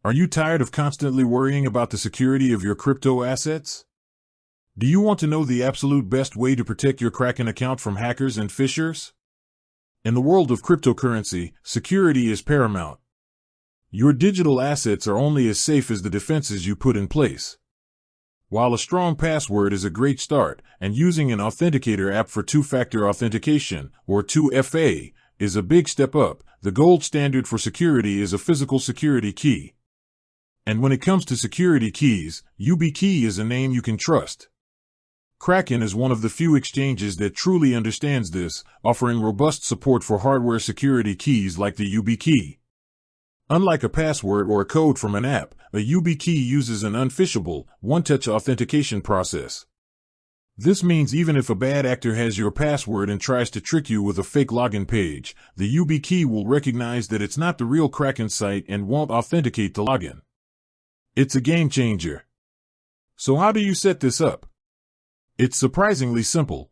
Are you tired of constantly worrying about the security of your crypto assets? Do you want to know the absolute best way to protect your Kraken account from hackers and phishers? In the world of cryptocurrency, security is paramount. Your digital assets are only as safe as the defenses you put in place. While a strong password is a great start, and using an authenticator app for two-factor authentication, or 2FA, is a big step up, the gold standard for security is a physical security key. And when it comes to security keys, YubiKey is a name you can trust. Kraken is one of the few exchanges that truly understands this, offering robust support for hardware security keys like the YubiKey. Unlike a password or a code from an app, a YubiKey uses an unphishable, one-touch authentication process. This means even if a bad actor has your password and tries to trick you with a fake login page, the YubiKey will recognize that it's not the real Kraken site and won't authenticate the login. It's a game changer. So how do you set this up? It's surprisingly simple.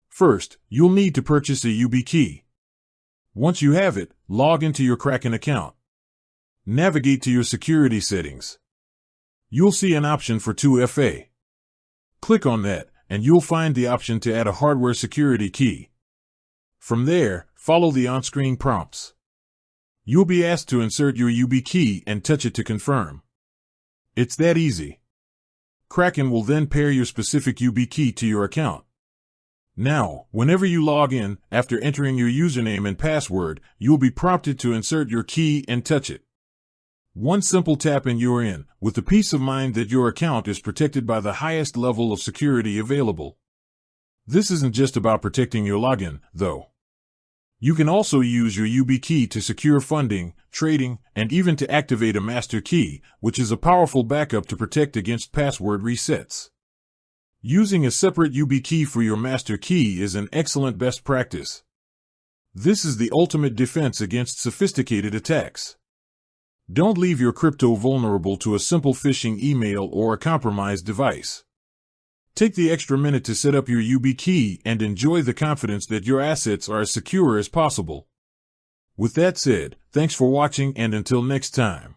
First, you'll need to purchase a YubiKey. Once you have it, log into your Kraken account. Navigate to your security settings. You'll see an option for 2FA. Click on that, and you'll find the option to add a hardware security key. From there, follow the on-screen prompts. You'll be asked to insert your YubiKey and touch it to confirm. It's that easy. Kraken will then pair your specific YubiKey to your account. Now, whenever you log in, after entering your username and password, you'll be prompted to insert your key and touch it. One simple tap and you're in, with the peace of mind that your account is protected by the highest level of security available. This isn't just about protecting your login, though. You can also use your YubiKey to secure funding, trading, and even to activate a master key, which is a powerful backup to protect against password resets. Using a separate YubiKey for your master key is an excellent best practice. This is the ultimate defense against sophisticated attacks. Don't leave your crypto vulnerable to a simple phishing email or a compromised device. Take the extra minute to set up your YubiKey and enjoy the confidence that your assets are as secure as possible. With that said, thanks for watching and until next time.